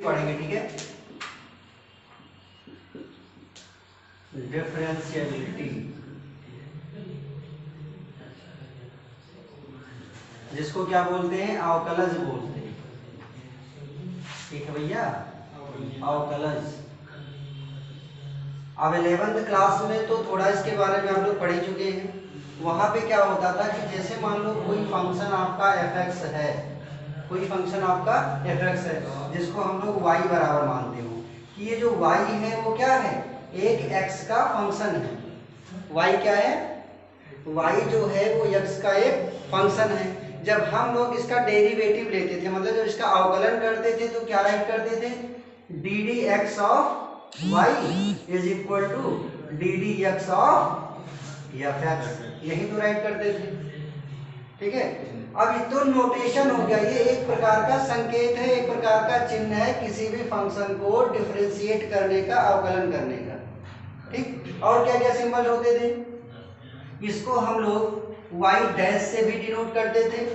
पढ़ेंगे, ठीक है। डिफरेंशियबिलिटी, जिसको क्या बोलते हैं, अवकलज बोलते हैं, ठीक है भैया, अवकलज। अब 11th क्लास में तो थोड़ा इसके बारे में आप लोग पढ़ ही चुके हैं। वहां पे क्या होता था कि जैसे मान लो कोई फंक्शन आपका fx है, कोई फंक्शन आपका fx है, जिसको हम लोग y बराबर मानते हो कि ये जो y है वो क्या है, एक x का फंक्शन है। y क्या है, y जो है वो x का एक फंक्शन है। जब हम लोग इसका डेरिवेटिव लेते थे, मतलब जब इसका अवकलन करते थे, तो क्या राइट करते थे, d d x of y is equal to d d x of f x, यही तो राइट करते थे, ठीक है। अब ये तो नोटेशन हो गया, ये एक प्रकार का संकेत है, एक प्रकार का चिन्ह है किसी भी फंक्शन को डिफरेंशिएट करने का, अवकलन करने का, ठीक। और क्या क्या सिंबल होते थे, इसको हम लोग y डैश से भी डिनोट करते थे,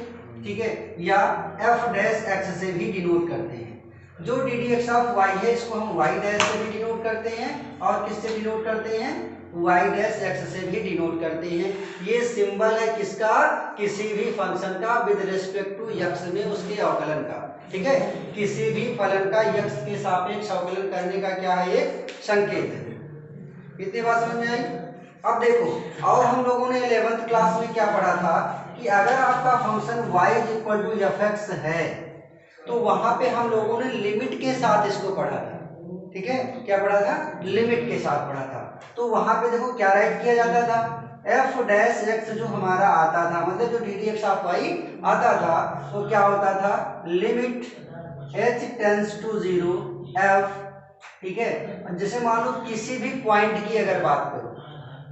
ठीक है, या f डैश x से भी डिनोट करते हैं। जो d d x of y है इसको हम y डैश से भी डिनोट करते हैं, और किससे डिनोट करते हैं, y डैश x से भी डिनोट करते हैं। ये सिंबल है किसका, किसी भी फंक्शन का विद रिस्पेक्ट टू x में उसके अवकलन का, ठीक है। किसी भी फलन का x के सापेक्ष अवकलन करने का क्या है, एक संकेत है। इतनी बात समझ में आई। अब देखो, और हम लोगों ने 11th क्लास में क्या पढ़ा था कि अगर आपका function y equal to f x है, तो वहां पे हम लोगों ने लिमिट के साथ इसको पढ़ा था, ठीक है। क्या पढ़ा था, लिमिट के साथ पढ़ा था। तो वहां पे देखो क्या राइट किया जाता था, एफ डैश एक्स जो हमारा आता था, मतलब जो d d x of y आता था, वो क्या होता था, limit h tends to 0 f, ठीक है। जैसे मान लो किसी भी पॉइंट की अगर बात करो,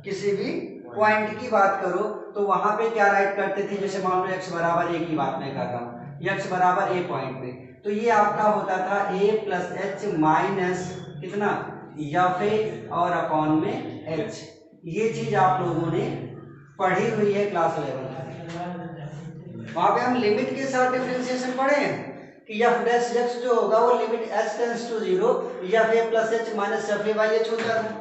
किसी भी पॉइंट की बात करो, तो वहां पे क्या राइट करते थे, जैसे मान लो x बराबर a की बात मैं कर रहा हूँ, x बराबर a पॉइंट पे, तो ये आपका होता था a प्लस एच माइनस कितना, या फिर और अपॉन में h। ये चीज आप लोगों ने पढ़ी हुई है क्लास 11 में। वहां पे हम लिमिट के साथ डिफरेंशिएशन पढ़े हैं कि f डैश x जो होगा वो लिमिट h टेंस टू 0 या फिर प्लस h माइनस या फिर y होता था,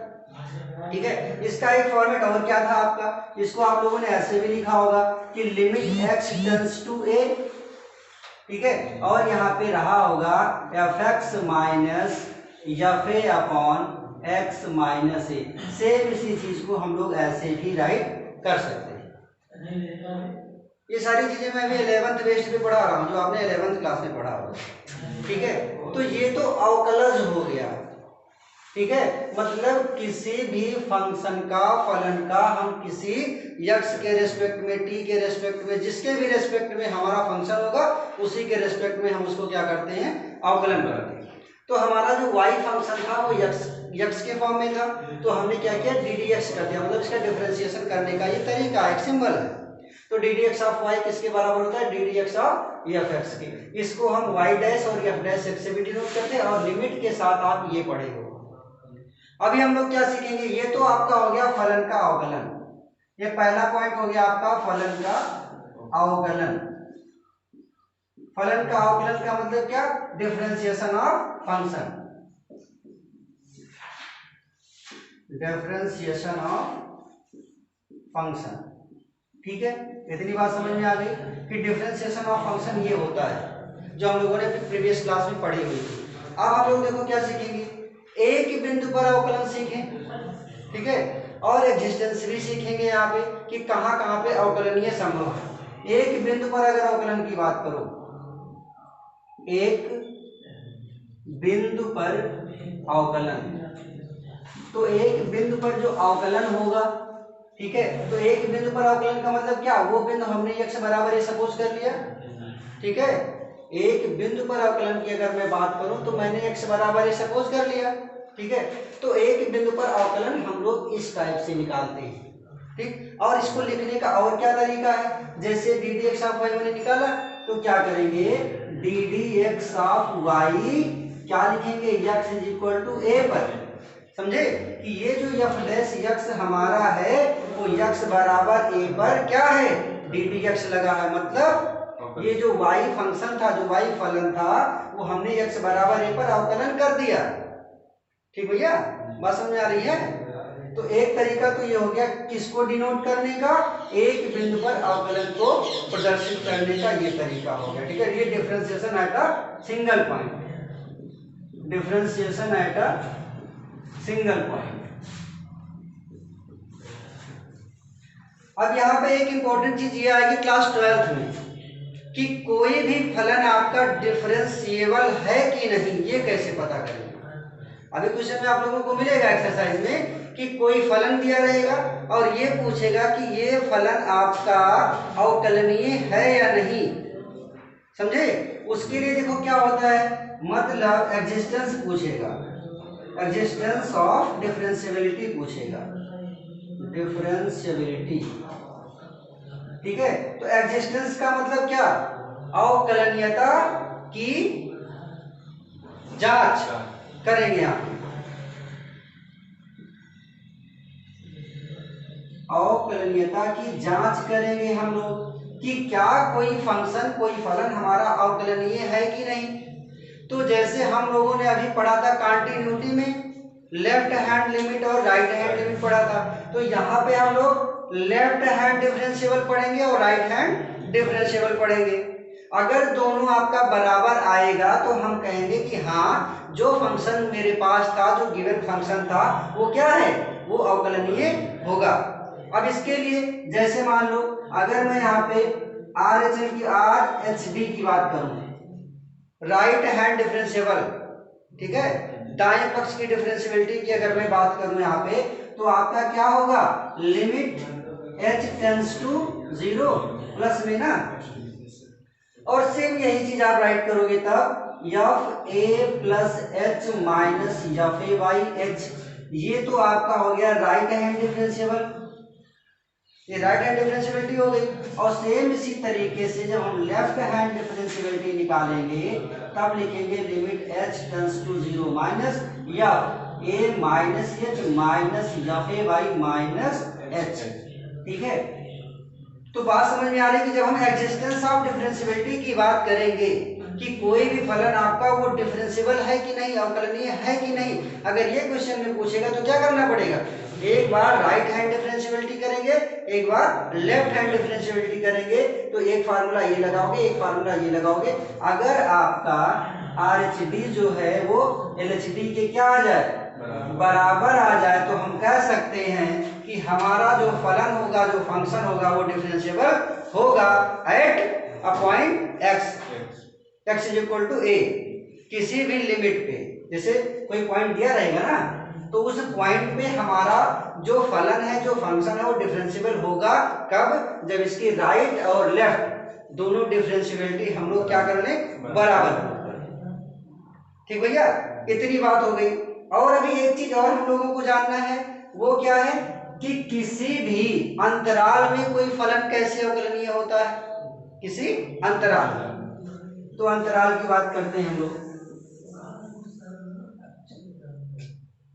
ठीक है। इसका एक फॉर्मेट और क्या था आपका, इसको आप लोगों ने ऐसे भी लिखा होगा कि limit x tends to a, ठीक है, और यहाँ पे रहा होगा एफ एक्स माइनस या फिर upon x minus a। Same इसी चीज को हम लोग ऐसे भी राइट कर सकते हैं। ये सारी चीजें मैं अभी 11th बेस्ड पे पढ़ा रहा हूँ, जो आपने 11th क्लास में पढ़ा होगा, ठीक है। तो ये तो अवकलज हो गया, ठीक है, मतलब किसी भी फंक्शन का फलन का हम किसी x के रेस्पेक्ट में, t के रेस्पेक्ट में, जिसके भी रेस्पेक्ट में हमारा फंक्शन होगा उसी के रेस्पेक्ट में हम उसको क्या करते हैं, अवकलन करते हैं। तो हमारा जो y फंक्शन था वो x के फॉर्म में था, तो हमने क्या किया, डी डी एक्स कर दिया, मतलब इसका डिफरेंशिएशन करने का ये तरीका, एक सिंबल है। तो d d x of y किसके बराबर होता है, D d x of f x के। इसको हम y डैश और एफ डैश एक्स से भी डिनोट करते हैं, और लिमिट के साथ आप ये पढ़े हो। अभी हम लोग क्या सीखेंगे, ये तो आपका हो गया फलन का अवकलन, ये पहला पॉइंट हो गया आपका फलन का अवकलन। फलन का अवकलन का मतलब क्या, differentiation of function, differentiation of function, ठीक है। इतनी बात समझ में आ गई कि डिफरेंशिएशन ऑफ फंक्शन ये होता है, जो हम लोगों ने प्रीवियस क्लास में पढ़ी हुई थी। अब आप लोग देखो क्या सीखेंगे, एक बिंदु पर अवकलन सीखें, ठीक है, और एक्जिस्टेंस भी सीखेंगे यहाँ पे कि कहाँ कहाँ पे अवकलनीय संभव है। एक बिंदु पर अगर अवकलन की बात करो, एक बिंदु पर अवकलन, तो एक बिंदु पर जो अवकलन होगा, ठीक है, तो एक बिंदु पर अवकलन का मतलब क्या, वो बिंदु हमने x बराबर a सपोज कर लिया, ठीक है। एक बिंदु पर अवकलन की अगर मैं बात करूं तो मैंने x बराबर a सपोज कर लिया, ठीक है। तो एक बिंदु पर अवकलन हम लोग इस टाइप से निकालते हैं, ठीक। और इसको लिखने का और क्या तरीका है, जैसे d d x of y मैंने निकाला, तो क्या करेंगे, d d x of y क्या लिखेंगे, x is equal to a पर, समझे कि ये जो एफ डैश एक्स हमारा है वो x बराबर a पर क्या है, डी डी एक्स लगा है, मतलब ये जो y फंक्शन था, जो y फलन था, वो हमने x बराबर a पर अवकलन कर दिया। ठीक भैया, बात समझ में आ रही है? तो एक तरीका तो ये हो गया किसको डिनोट करने का, एक बिंदु पर अवकलन को प्रदर्शित करने का ये तरीका हो गया। ठीक है, ये differentiation at a single point, differentiation at a single point. अब यहाँ पे एक इंपॉर्टेंट चीज ये आएगी क्लास 12th में कि कोई भी फलन आपका डिफरेंशिएबल है कि नहीं, ये कैसे पता करेंगे। अभी क्वेश्चन में आप लोगों को मिलेगा एक्सरसाइज में कि कोई फलन दिया रहेगा और ये पूछेगा कि ये फलन आपका अवकलनीय है या नहीं, समझे। उसके लिए देखो क्या होता है, मतलब एग्जिस्टेंस पूछेगा, एग्जिस्टेंस ऑफ डिफरेंशिएबिलिटी पूछेगा, डिफरेंशिएबिलिटी। ठीक है, तो एग्जिस्टेंस का मतलब क्या, अवकलनीयता की जांच करेंगे आप, अवकलनीयता की जांच करेंगे हम लोग कि क्या कोई फंक्शन, कोई फलन हमारा अवकलनीय है कि नहीं। तो जैसे हम लोगों ने अभी पढ़ा था कंटिन्यूटी में, लेफ्ट हैंड लिमिट और राइट हैंड लिमिट पढ़ा था, तो यहाँ पे हम लोग लेफ्ट हैंड डिफरेंशिएबल पढ़ेंगे और राइट हैंड डिफरेंशिएबल पढ़ेंगे। अगर दोनों आपका बराबर आएगा तो हम कहेंगे कि हाँ, जो फंक्शन मेरे पास था, जो गिवन फंक्शन था, वो क्या है, वो अवकलनीय होगा। अब इसके लिए जैसे मान लो अगर मैं यहाँ पे आर एच डी की बात करूं, राइट हैंड डिफरेंशिएबल, ठीक है, दाएं पक्ष की डिफरेंशिएबिलिटी की अगर मैं बात करूं यहाँ पे, तो आपका क्या होगा, limit h tends to 0 plus में ना, और सेम यही चीज आप राइट करोगे तब F A plus H minus f a by H, ये तो आपका हो गया राइट हैंड डिफरेंशिएबल, ये राइट हैंड डिफरेंशिएबिलिटी हो गई। और सेम इसी तरीके से जब हम लेफ्ट हैंड डिफरेंशिएबिलिटी निकालेंगे तब लिखेंगे limit h tends to 0 minus या a minus h minus f a by minus h. ठीक है, तो बात समझ में आ रही है कि जब हम एग्जिस्टेंस ऑफ डिफरेंशिएबिलिटी की बात करेंगे कि कोई भी फलन आपका वो डिफरेंशिएबल है कि नहीं, अवकलनीय है कि नहीं, अगर ये क्वेश्चन में पूछेगा तो क्या करना पड़ेगा, एक बार राइट हैंड डिफरेंशिएबिलिटी करेंगे, एक बार लेफ्ट हैंड डिफरेंशिएबिलिटी करेंगे, तो एक फार्मूला ये लगाओगे, एक फार्मूला ये लगाओगे। अगर आपका आर एच डी जो है वो एल एच डी के क्या आ जाए, बराबर आ जाए, तो हम कह सकते हैं कि हमारा जो फलन होगा, जो फंक्शन होगा, वो डिफरेंशिएबल होगा at a point x is equal to a, किसी भी लिमिट पे। जैसे कोई पॉइंट दिया रहेगा ना, तो उस पॉइंट पे हमारा जो फलन है, जो फंक्शन है, वो डिफरेंशिएबल होगा कब, जब इसकी राइट और लेफ्ट दोनों डिफरेंशिएबिलिटी हम लोग क्या कर लें, बराबर। ठीक भैया, इतनी बात हो गई। और अभी एक चीज और हम लोगों को जानना है, वो क्या है कि किसी भी अंतराल में कोई फलन कैसे अवकलनीय होता है, किसी अंतराल। तो अंतराल की बात करते हैं हम लोग।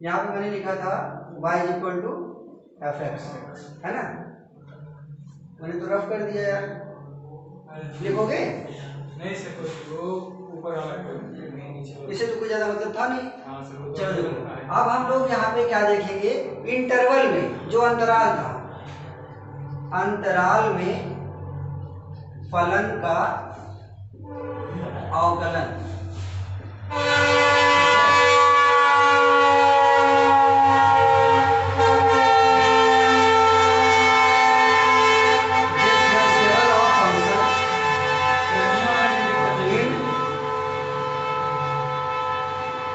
यहाँ पे मैंने लिखा था y equal to f x, है ना, मैंने तो रफ कर दिया यार, लिखोगे नहीं सर, वो ऊपर वाला इसे तो कोई ज्यादा मतलब था नहीं। चलो देखो, अब हम लोग यहाँ पे क्या देखेंगे, इंटरवल में जो अंतराल था, अंतराल में फलन का अवकलन,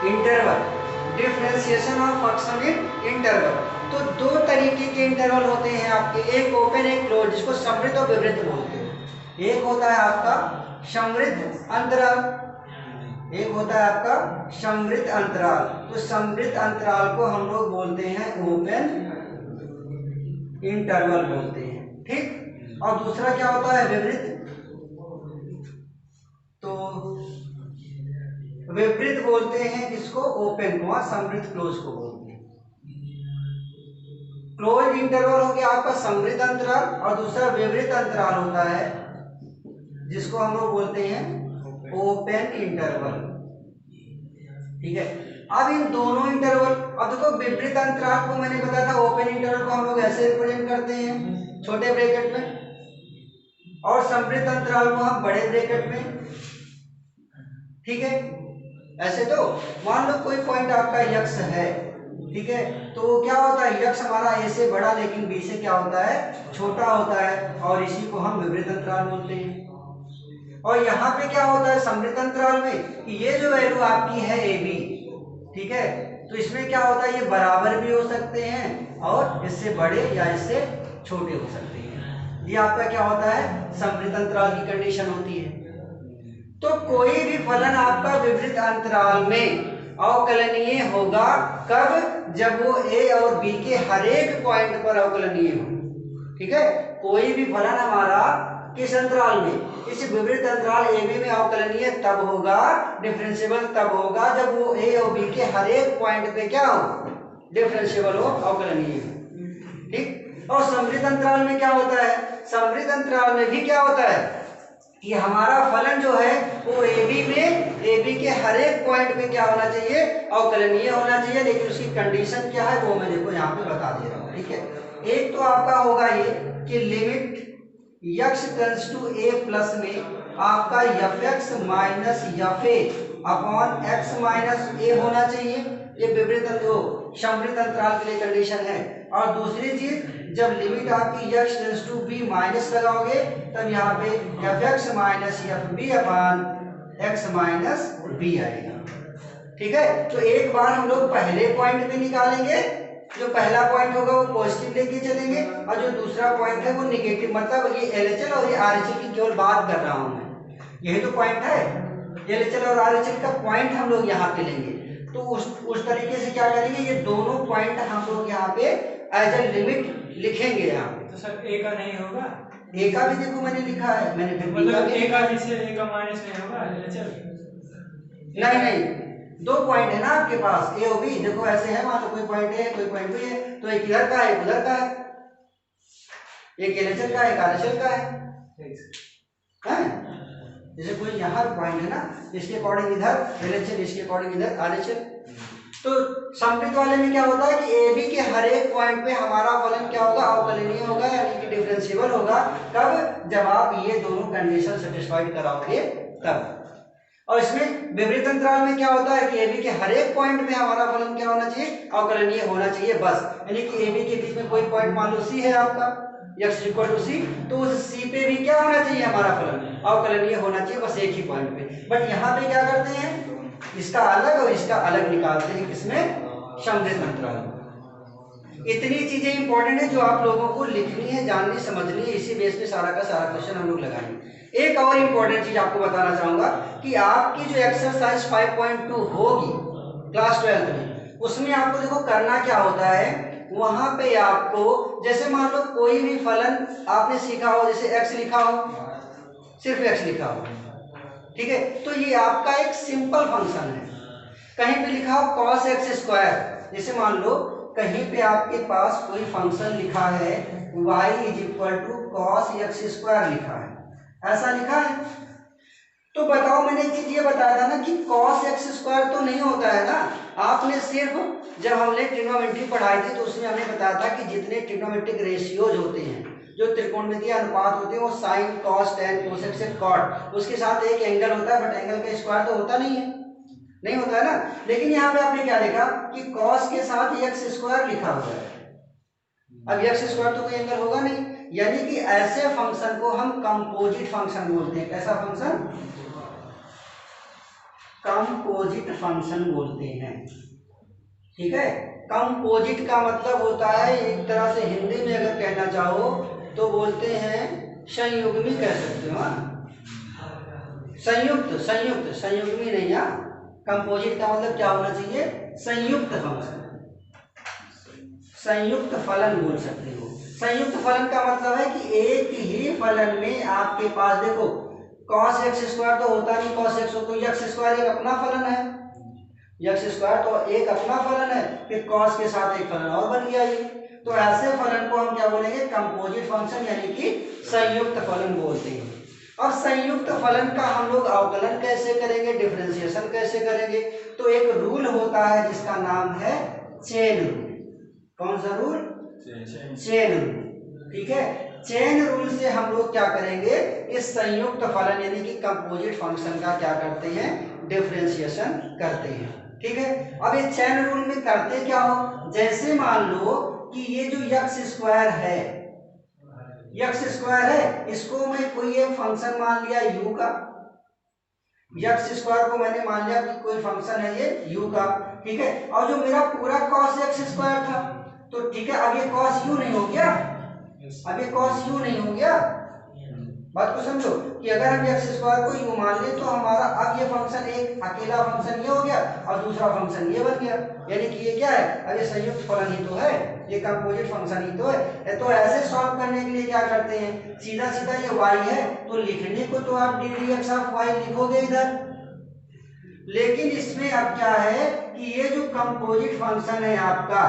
interval, differentiation of function in interval. तो दो तरीके के इंटरवल होते हैं आपके, एक ओपन, एक क्लोज, जिसको समृद्ध और विवृत बोलते हैं। एक होता है आपका समृद्ध अंतराल, एक होता है आपका समृद्ध अंतराल। तो समृद्ध अंतराल को हम लोग बोलते हैं ओपन इंटरवल बोलते हैं, ठीक। और दूसरा क्या होता है, विवृत। तो विपरीत बोलते हैं जिसको ओपन को, समृद्ध क्लोज को बोलते हैं। क्लोज इंटरवल हो गया आपका समृद्ध अंतराल, और दूसरा विपरीत अंतराल होता है जिसको हम लोग बोलते हैं ओपन इंटरवल। ठीक है, अब इन दोनों इंटरवल, अब देखो विपरीत अंतराल को मैंने बताया था ओपन इंटरवल को हम लोग ऐसे रिप्रेजेंट करते हैं छोटे ब्रैकेट में, और समवृत्त अंतराल को हम बड़े ब्रैकेट में। ठीक है, ऐसे तो मान लो कोई पॉइंट आपका यक्स है, ठीक है, तो क्या होता है यक्स हमारा ए से बड़ा लेकिन बी से क्या होता है छोटा होता है, और इसी को हम विपरीत अंतराल बोलते हैं। और यहाँ पे क्या होता है समवृत्त अंतराल में कि ये जो वैल्यू आपकी है ए बी, ठीक है, तो इसमें क्या होता है ये बराबर भी हो सकते हैं और इससे बड़े या इससे छोटे हो सकते हैं। ये आपका क्या होता है समवृत्त अंतराल की कंडीशन होती है। तो कोई भी फलन आपका विपरीत अंतराल में अवकलनीय होगा कब, जब वो ए और बी के हर एक पॉइंट पर अवकलनीय हो। ठीक है, कोई भी फलन हमारा किस अंतराल में, इस विपरीत अंतराल ए बी में अवकलनीय तब होगा, डिफरेंशिएबल तब होगा जब वो ए और बी के हर एक पॉइंट पे क्या हो डिफरेंशिएबल हो, अवकलनीय हो। ठीक, और समवृत्त अंतराल में क्या होता है, समवृत्त अंतराल में भी क्या होता है कि हमारा फलन जो है वो ए बी में ए बी के हर एक पॉइंट पे क्या होना चाहिए अवकलनीय होना चाहिए, लेकिन उसकी कंडीशन क्या है वो मैं देखो यहाँ पे बता दे रहा हूँ। ठीक है, एक तो आपका होगा ये कि limit x tends to a plus में आपका f x minus f a upon x minus a होना चाहिए, ये विपरीत समवृत्त अंतराल के लिए कंडीशन है। और दूसरी चीज जब लिमिट आपकी x tends to b minus लगाओगे तब यहाँ पे f x minus f b upon x minus b आएगा। ठीक है, तो एक बार हम लोग पहले पॉइंट पे निकालेंगे, जो पहला पॉइंट होगा वो पॉजिटिव लेके चलेंगे और जो दूसरा पॉइंट है वो नेगेटिव, मतलब ये एलएचएल और ये आरएचएल की केवल बात कर रहा हूं मैं, यही तो पॉइंट है एलएचएल और आरएचएल का पॉइंट हम लोग यहाँ पे लेंगे। तो उस तरीके से क्या करेंगे, ये दोनों पॉइंट हम लोग यहाँ पे एज ए लिमिट लिखेंगे यहाँ पे। तो सर ए का नहीं होगा, ए का भी देखो मैंने लिखा है, मैंने फिर बी का मतलब भी ए लिखा का है। से ए का माइनस नहीं होगा एलएचएल, नहीं नहीं, दो पॉइंट है ना आपके पास ए और बी, देखो ऐसे है, मान लो कोई पॉइंट है कोई पॉइंट बी है, तो एक इधर का है एक उधर का है, एक एलएचएल का है एक आरएचएल का है। जैसे कोई यहाँ पॉइंट है ना, इसके अकॉर्डिंग इधर एलएचएल, इसके अकॉर्डिंग इधर आरएचएल। तो समवृत्त वाले में क्या होता है कि ए बी के हर एक पॉइंट पे हमारा फलन क्या होगा अवकलनीय होगा, यानी कि डिफरेंशिएबल होगा। कब, जब आप ये दोनों कंडीशन सेटिस्फाइड कराओगे तब। और इसमें विपरीत अंतराल में क्या होता है कि ए बी के हर एक पॉइंट पे हमारा फलन क्या होना चाहिए अवकलनीय होना चाहिए बस, यानी कि ए बी के बीच में कोई पॉइंट मान लो सी है आपका x इक्वल टू सी, तो उस सी पे भी क्या होना चाहिए हमारा फलन अवकलनीय होना चाहिए बस एक ही पॉइंट पे। बट यहाँ पे क्या करते हैं इसका अलग और इसका अलग निकालते हैं, किसमें समवृत्त अंतराल में। इतनी चीजें इंपॉर्टेंट है जो आप लोगों को लिखनी है, जाननी, समझनी है, इसी बेस पे सारा का सारा क्वेश्चन हम लोग लगाएंगे। एक और इंपॉर्टेंट चीज आपको बताना चाहूंगा कि आपकी जो एक्सरसाइज 5.2 होगी क्लास 12 में, उसमें आपको देखो करना क्या होता है, वहां पे आपको जैसे मान लो कोई भी फलन आपने सीखा हो, जैसे x लिखा हो, सिर्फ x लिखा हो, ठीक है, तो ये आपका एक सिंपल फंक्शन है। कहीं पे लिखा हो cos x स्क्वायर, जैसे मान लो कहीं पे आपके पास कोई फंक्शन लिखा है y is equal to cos x square लिखा है, ऐसा लिखा है, तो बताओ मैंने एक चीज ये बताया था ना कि cos x स्क्वायर तो नहीं होता है ना। आपने सिर्फ जब हमने ट्रिग्नोमेट्री पढ़ाई थी तो उसमें हमने बताया था कि जितने ट्रिग्नोमेट्रिक रेशियोज होते हैं, जो त्रिकोणमितीय अनुपात होते हैं, वो sine cos tan cosec cot, उसके साथ एक एंगल होता है, बट एंगल का स्क्वायर तो होता नहीं है, नहीं होता है ना। लेकिन यहाँ पे आपने क्या लिखा कि कॉस के साथ एक्स स्क्वायर लिखा हुआ है, अब एक्स स्क्वायर तो कोई एंगल होगा नहीं, यानी कि ऐसे फंक्शन को हम कंपोजिट फंक्शन बोलते हैं। कैसा फंक्शन, कंपोजिट फंक्शन बोलते हैं। ठीक है, कंपोजिट का मतलब होता है, एक तरह से हिंदी में अगर कहना चाहो तो बोलते हैं संयुग्मी, कह सकते हो, संयुक्त, संयुक्त, संयुग्मी नहीं। कंपोजिट का मतलब क्या होना चाहिए, संयुक्त फंक्शन, संयुक्त फलन बोल सकते हो। संयुक्त फलन का मतलब है कि एक ही फलन में आपके पास देखो cos x स्क्वायर तो होता नहीं, cos x हो तो x स्क्वायर एक अपना फलन है, x स्क्वायर तो एक अपना फलन है, फिर cos के साथ एक फलन और बन गया ये, तो ऐसे फलन को हम क्या बोलेंगे कंपोजिट फंक्शन, यानी कि संयुक्त फलन बोलते हैं। अब संयुक्त फलन का हम लोग अवकलन कैसे करेंगे, डिफरेंशिएशन कैसे करेंगे? तो एक रूल होता है जिसका नाम है चेन रूल। कौन सा रूल? Chain rule. ठीक है, चेन रूल से हम लोग क्या करेंगे, इस संयुक्त फलन यानी कि कंपोजिट फंक्शन का क्या करते हैं, डिफरेंशिएशन करते हैं। ठीक है, अब ये चेन रूल में करते क्या हो, जैसे मान लो कि ये जो यक्स स्क्वायर है, यक्स स्क्वायर है, इसको मैं कोई एक फंक्शन मान लिया यू का, यक्स स्क्वायर को मैंने मान लिया कि कोई फंक्शन है ये यू का। ठीक है, और जो मेरा पूरा कॉस एक्स स्क्वायर था, तो ठीक है, अब ये कॉस यू नहीं हो गया, अब ये कॉस यू नहीं हो गया। बात को समझो कि अगर हम एक्स स्क्वायर को यू मान ले तो हमारा अब ये फंक्शन एक अकेला फंक्शन ये हो गया और दूसरा फंक्शन ये बन गया, यानी कि ये क्या है, अब ये संयुक्त फलन ही तो है, ये कंपोजिट फंक्शन ही तो है। तो ऐसे सॉल्व करने के लिए क्या करते हैं, सीधा सीधा ये y है तो लिखने को तो आप D d x of y लिखोगे इधर, लेकिन इसमें अब क्या है कि ये जो कंपोजिट फंक्शन है आपका,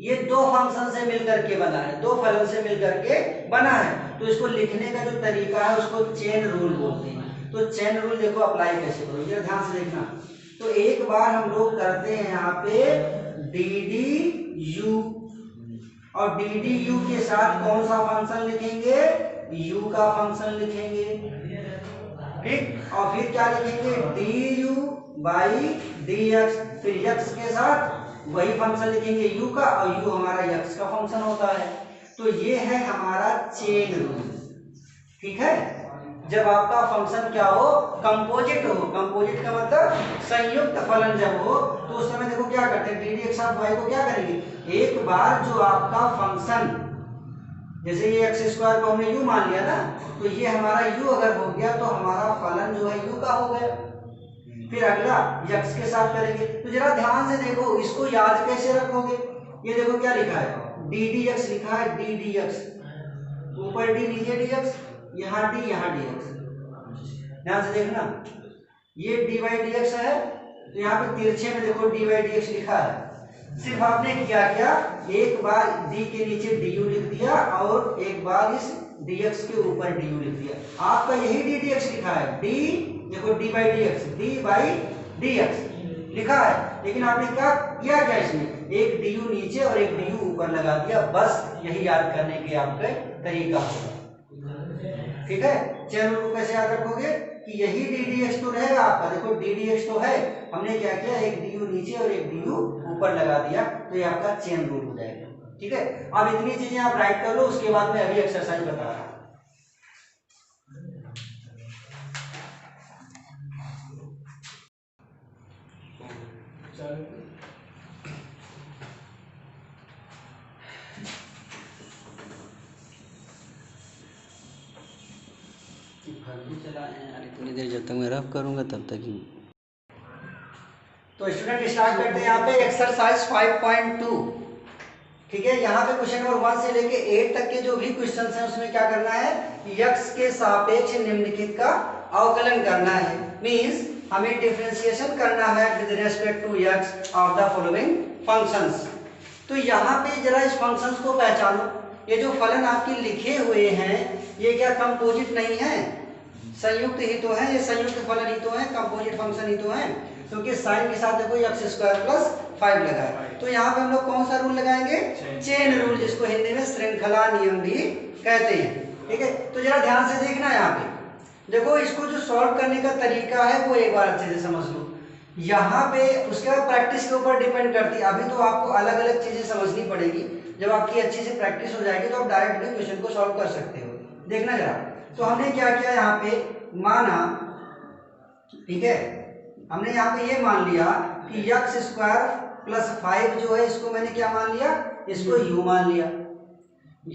ये दो फंक्शन से मिलकर के बना है, दो फलन से मिलकर के बना है, तो इसको लिखने का जो तरीका है उसको चेन रूल बोलते हैं। तो चेन रूल देखो अप्लाई कैसे करो, ये ध्यान से देखना। तो एक बार हम लोग करते हैं यहाँ पे डी डी यू, और डी डी यू के साथ कौन सा फंक्शन लिखेंगे, यू का फंक्शन लिखेंगे। ठीक, और फिर क्या लिखेंगे, D u by d x, फिर एक्स के साथ वही फंक्शन लिखेंगे यू का, और यू हमारा एक्स का फंक्शन होता है। तो ये है हमारा चेन रूल। ठीक है, जब आपका फंक्शन क्या हो, कंपोजिट हो, कंपोजिट का मतलब संयुक्त फलन जब हो, तो उस समय देखो क्या करते हैं, d d x of y को क्या करेंगे, एक बार जो आपका फंक्शन, जैसे ये एक्स स्क्वायर को हमने यू मान लिया ना, तो ये हमारा यू अगर हो गया तो हमारा फलन जो है यू का हो गया। फिर अगला यक्स के साथ करेंगे, तो जरा ध्यान से देखो, इसको याद कैसे रखोगे, ये देखो क्या लिखा है, डी डी एक्स लिखा है, डी डी एक्स, ऊपर डी नीचे डी एक्स, यहाँ डी यहाँ डी एक्स। ध्यान से देखना, ये डी वाई डी एक्स है, तो यहाँ पे तिरछे में देखो डी वाई डी एक्स लिखा है। सिर्फ आपने किया क्या, एक बार डी के नीचे डी यू लिख दिया और एक बार इस डी एक्स के ऊपर डी यू लिख दिया, आपका यही डी डी एक्स लिखा है, डी देखो D by d x, D by d x लिखा है, लेकिन आपने क्या किया, क्या इसमें एक डी यू नीचे और एक डी यू ऊपर लगा दिया, बस यही याद करने के आपके तरीका होगा। ठीक है, चैनल को कैसे याद रखोगे कि यही डी डी एक्स तो रहेगा आपका, देखो डी डी एक्स तो है, हमने क्या किया, एक डी यू नीचे और एक डी यू ऊपर लगा दिया, तो ये आपका चेन रूल हो जाएगा। ठीक है, अब इतनी चीजें आप राइट कर लो, उसके बाद में अभी एक्सरसाइज बता रहा हूं। इतनी देर जब तक मैं रफ करूंगा तब तक ही। तो स्टूडेंट स्टार्ट करते हैं यहाँ पे एक्सरसाइज 5.2। ठीक है, यहाँ पे क्वेश्चन नंबर 1 से लेके 8 तक के जो भी क्वेश्चन हैं उसमें क्या करना है, यक्स के सापेक्ष निम्नलिखित का अवकलन करना है। मींस हमें डिफरेंशिएशन करना है with respect to x of the following functions. तो यहाँ पे जरा इस फंक्शंस को पहचानो, ये जो फलन आपके लिखे हुए हैं ये क्या कंपोजिट नहीं है, संयुक्त ही तो है, ये संयुक्त फलन ही तो है, कंपोजिट फंक्शन ही तो है, क्योंकि साइन के साथ देखो एक्स स्क्वायर प्लस 5 लगा है। तो यहाँ पे हम लोग कौन सा रूल लगाएंगे, चेन रूल, जिसको हिंदी में श्रृंखला नियम भी कहते हैं। ठीक है, तो जरा ध्यान से देखना, यहाँ पे देखो, इसको जो सॉल्व करने का तरीका है वो एक बार अच्छे से समझ लो। यहाँ पे उसके बाद प्रैक्टिस के ऊपर डिपेंड करती है, अभी तो आपको अलग अलग चीजें समझनी पड़ेगी, जब आपकी अच्छी से प्रैक्टिस हो जाएगी तो आप डायरेक्ट भी क्वेश्चन को सॉल्व कर सकते हो। देखना जरा, तो हमने क्या किया, यहाँ पे माना, ठीक है, हमने यहाँ पे ये मान लिया कि एक्स स्क्वायर प्लस 5 जो है इसको मैंने क्या मान लिया, इसको यू मान लिया,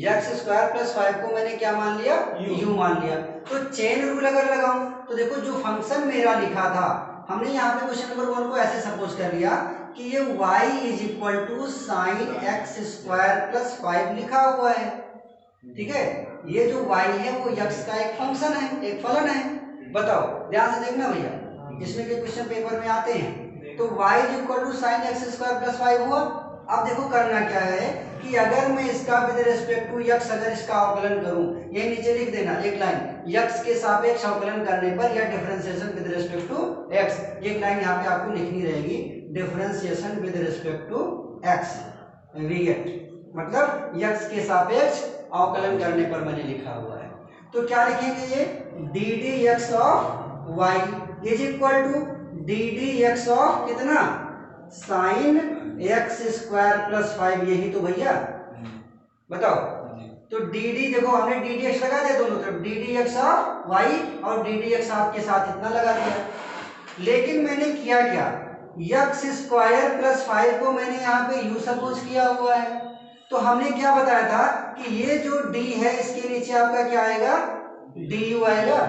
एक्स स्क्वायर प्लस 5 को मैंने क्या मान लिया, यू मान लिया। तो चेन रूल अगर लगाऊं तो देखो जो फंक्शन मेरा लिखा था, हमने यहाँ पे क्वेश्चन नंबर 1 को ऐसे सपोज कर लिया कि ये y is equal to sine x square plus 5 लिखा हुआ है। ठीक है, ये जो y है वो x का एक फंक्शन है, एक फलन है। बताओ, ध्यान से देखना भैया, इसमें के क्वेश्चन पेपर में आते हैं। तो y is equal to sine x square plus 5 हुआ, अब देखो करना क्या है कि अगर मैं इसका विद रिस्पेक्ट टू यक्स अगर इसका अवकलन करूं, ये नीचे लिख देना एक लाइन, यक्स के सापेक्ष अवकलन करने पर या differentiation with respect to x, एक लाइन यहाँ पे आपको लिखनी रहेगी, differentiation with respect to x we get, मतलब यक्स के सापेक्ष अवकलन करने पर मैंने लिखा हुआ है। तो क्या लिखेंगे ये d d x of y is equal to d d x of कितना साइन एक्स स्क्वायर प्लस 5, यही तो भैया बताओ। तो डी डी देखो हमने डी डी एक्स लगा दिया दोनों तरफ, d d x of y और डी डी एक्स ऑफ के साथ इतना लगा दिया। लेकिन मैंने किया क्या, एक्स स्क्वायर प्लस 5 को मैंने यहाँ पे यू सपोज किया हुआ है। तो हमने क्या बताया था कि ये जो d है इसके नीचे आपका क्या आएगा, du आएगा,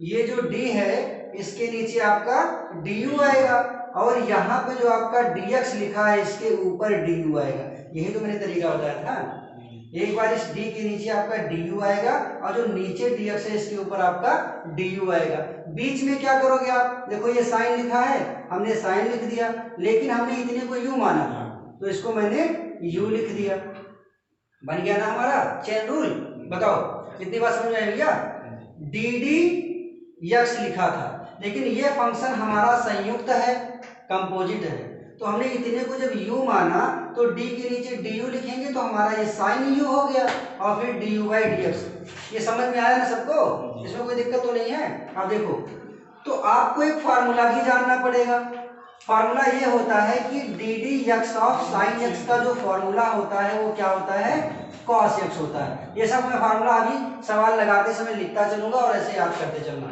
ये जो d है इसके नीचे आपका du आएगा, और यहाँ पे जो आपका dx लिखा है इसके ऊपर du आएगा। यही तो मैंने तरीका बताया था। एक बार इस d के नीचे आपका du आएगा और जो नीचे dx है इसके ऊपर आपका du आएगा। बीच में क्या करोगे आप, देखो ये साइन लिखा है, हमने साइन लिख दिया, लेकिन हमने इतने को u माना था तो इसको मैंने u लिख दिया, बन गया ना हमारा चेन रूल। बताओ कितनी बात समझ में आई भैया, डी डी यक्स लिखा था, लेकिन ये फंक्शन हमारा संयुक्त है, कंपोजिट है, तो हमने इतने को जब u माना तो d के नीचे du लिखेंगे तो हमारा ये साइन u हो गया और फिर du बाई dx। ये समझ में आया ना सबको, इसमें कोई दिक्कत तो नहीं है। अब देखो, तो आपको एक फार्मूला भी जानना पड़ेगा। फार्मूला ये होता है कि d d x of sine x का जो फार्मूला होता है वो क्या होता है, कॉस एक्स होता है। ये सब मैं फार्मूला अभी सवाल लगाते समय लिखता चलूंगा और ऐसे याद करते चलना।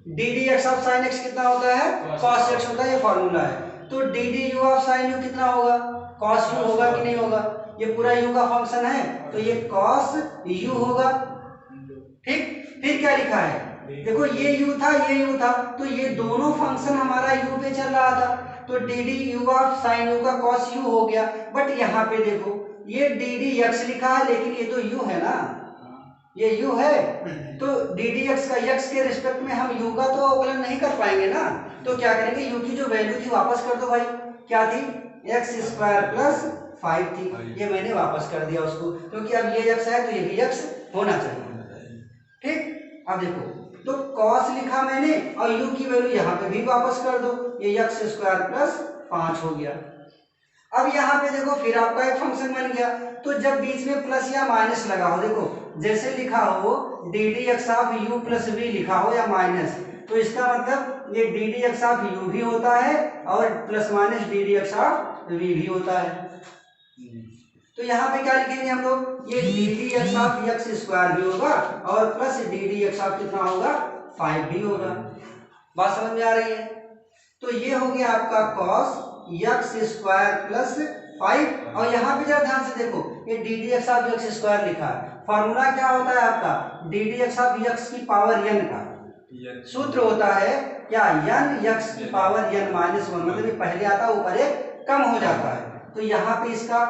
D d x of sine x कितना होता है, कॉस एक्स होता है, ये फार्मूला है। तो d d u of sine you कितना होगा, कॉस यू होगा कि नहीं होगा, ये पूरा यू का फंक्शन है तो ये कॉस यू होगा। ठीक, फिर क्या लिखा है, देखो ये u था ये u था, तो ये दोनों फंक्शन हमारा u पे चल रहा था, तो d d u of sine you का कॉस यू हो गया। बट यहाँ पे देखो ये डी डी एक्स लिखा है, लेकिन ये तो u है ना, ये u है, तो डी डी एक्स का x के रिस्पेक्ट में हम u का तो अवकलन नहीं कर पाएंगे ना। तो क्या करेंगे, u की जो वैल्यू थी वापस कर दो भाई, क्या थी, एक्स स्क्वायर प्लस 5 थी, ये मैंने वापस कर दिया उसको, क्योंकि अब ये x है तो ये भी x होना चाहिए। ठीक, अब देखो तो cos लिखा मैंने और u की वैल्यू यहाँ पे भी वापस कर दो, ये एक्स स्क्वायर प्लस 5 हो गया। अब यहाँ पे देखो फिर आपका एक फंक्शन बन गया, तो जब बीच में प्लस या माइनस लगा हो, देखो जैसे लिखा हो d d x of u plus v लिखा हो या माइनस, तो इसका मतलब ये d d x of u भी होता है और plus minus d d x of v भी होता है। तो यहाँ पे क्या लिखेंगे हम लोग, ये d d x of x square भी होगा और plus D d x of कितना होगा, 5 भी होगा। बात समझ में आ रही है। तो ये हो गया आपका कॉस एक्स स्क्वायर प्लस 5, और यहाँ पे जरा ध्यान से देखो ये d d x of x square लिखा है, फॉर्मूला क्या होता है आपका, D d x of x की पावर n का सूत्र होता है क्या, n एक्स की पावर n माइनस 1, मतलब ये पहले आता है ऊपर एक कम हो जाता है। तो यहाँ पे इसका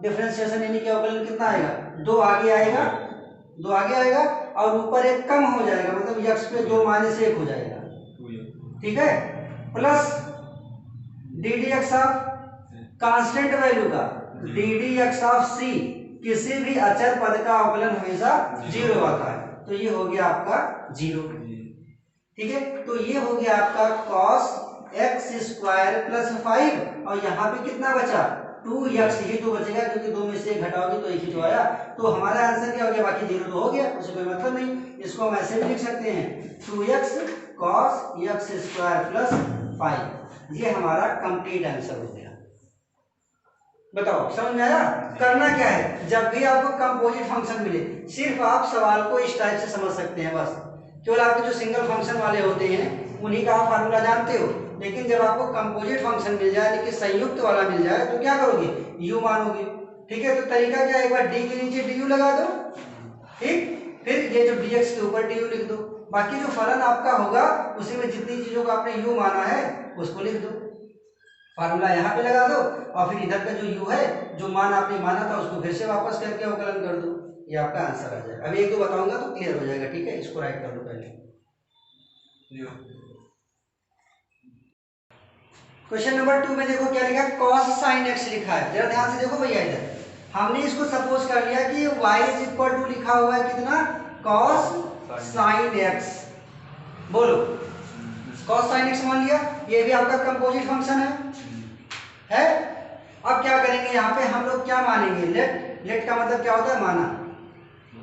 डिफरेंशिएशन यानी कि अवकलन कितना आएगा, 2 आगे आएगा, 2 आगे आएगा और ऊपर एक कम हो जाएगा, मतलब x पे 2 माइनस 1 हो जाएगा। ठीक है, plus D d x of constant value का डी डी एक्स ऑफ सी, किसी भी अचर पद का अवकलन हमेशा 0 आता है, तो ये हो गया आपका 0। ठीक है, तो ये हो गया आपका cos एक्स स्क्वायर प्लस 5, और यहाँ पे कितना बचा, 2x, ही तो बचेगा क्योंकि 2 में से 1 घटाओगे तो 1 ही तो आया, तो हमारा आंसर क्या हो गया, बाकी 0 तो हो गया, उससे कोई मतलब नहीं। इसको हम ऐसे भी लिख सकते हैं 2x cos x square plus 5, ये हमारा कंप्लीट आंसर हो गया। बताओ समझ में आया। करना क्या है, जब भी आपको कंपोजिट फंक्शन मिले सिर्फ आप सवाल को इस टाइप से समझ सकते हैं बस, केवल आपके जो सिंगल फंक्शन वाले होते हैं उन्हीं का आप फार्मूला जानते हो, लेकिन जब आपको कंपोजिट फंक्शन मिल जाए यानी कि संयुक्त वाला मिल जाए तो क्या करोगे, u मानोगे। ठीक है, तो तरीका क्या है, एक बार d के नीचे du लगा दो, ठीक, फिर ये जो dx के ऊपर du लिख दो, बाकी जो फलन आपका होगा उसी में जितनी चीजों को आपने u माना है उसको लिख दो, फार्मूला यहाँ पे लगा दो और फिर इधर का जो u है जो मान आपने माना था उसको फिर से वापस करके अवकलन कर दो, ये आपका आंसर आ जाएगा। अभी 1-2 बताऊंगा तो क्लियर हो जाएगा। ठीक है, इसको राइट कर लो पहले। क्वेश्चन नंबर 2 में देखो क्या लिखा है, cos sin x लिखा है। जरा ध्यान से देखो भैया इधर, हमने इसको सपोज कर लिया कि y इज इक्वल टू लिखा हुआ है कितना, cos sin x। बोलो cos sin x मान लिया, ये भी आपका कंपोजिट फंक्शन है। अब क्या करेंगे, यहाँ पे हम लोग क्या मानेंगे, लेट का मतलब क्या होता है, माना।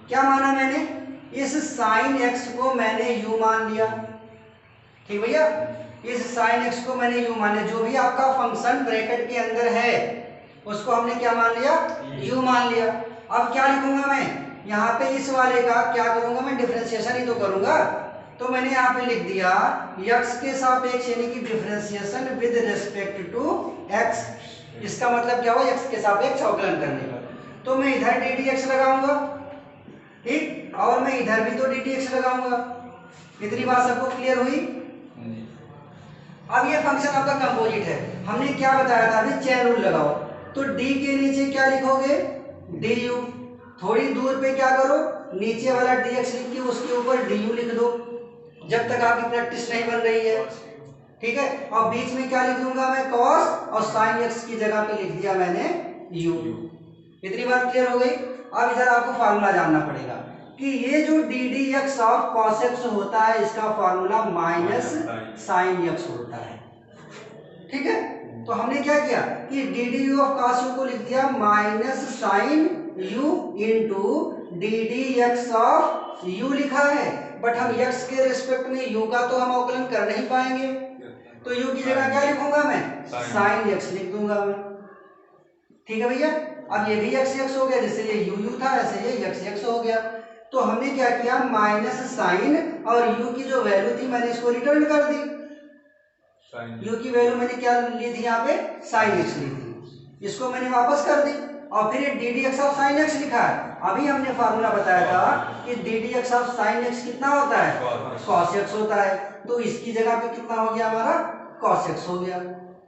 क्या माना मैंने, इस sin x को मैंने u मान लिया। ठीक भैया, इस sin x को मैंने u मान लिया। जो भी आपका फंक्शन ब्रैकेट के अंदर है उसको हमने क्या मान लिया, u मान लिया। अब क्या लिखूंगा मैं यहाँ पे, इस वाले का क्या करूंगा मैं, डिफरेंशिएशन ही तो करूंगा। तो मैंने यहाँ पे लिख दिया x के सापेक्ष यानी कि differentiation with respect to x। इसका मतलब क्या हुआ, x के सापेक्ष अवकलन करने का। तो मैं इधर डी डी एक्स लगाऊंगा, ठीक, और मैं इधर भी तो डी डी एक्स लगाऊंगा। इतनी बात सबको क्लियर हुई। अब ये फंक्शन आपका कंपोजिट है, हमने क्या बताया था अभी, चेन रूल लगाओ। तो d के नीचे क्या लिखोगे, du। थोड़ी दूर पे क्या करो, नीचे वाला dx लिख के उसके ऊपर du लिख दो, जब तक आपकी प्रैक्टिस नहीं बन रही है। ठीक है, और बीच में क्या लिख दूंगा मैं, cos, और sin x की जगह पे लिख दिया मैंने u। इतनी बात क्लियर हो गई। अब इधर आपको फार्मूला जानना पड़ेगा कि ये जो d d x of cos x होता है, इसका फार्मूला माइनस sin x होता है। ठीक है, तो हमने क्या किया कि d d u of cos u को लिख दिया minus sin u into d d x of u लिखा है। बट हम x के रिस्पेक्ट में u का तो हम अवकलन कर नहीं पाएंगे, तो u की जगह क्या लिखूंगा मैं, sin x लिख दूंगा मैं। ठीक है भैया, अब ये भी x x हो गया, जैसे ये u u था ऐसे ये x x हो गया। तो हमने क्या किया, माइनस साइन और u की जो वैल्यू थी मैंने इसको रिटर्न कर दी। u की वैल्यू मैंने क्या ली थी, यहाँ पे sin x ली थी, इसको मैंने वापस कर दी। और फिर ये d d x of sine x लिखा है। अभी हमने फार्मूला बताया था कि d d x of sine x कितना होता है, cos x होता है। तो इसकी जगह पे कितना हो गया हमारा, cos x हो गया।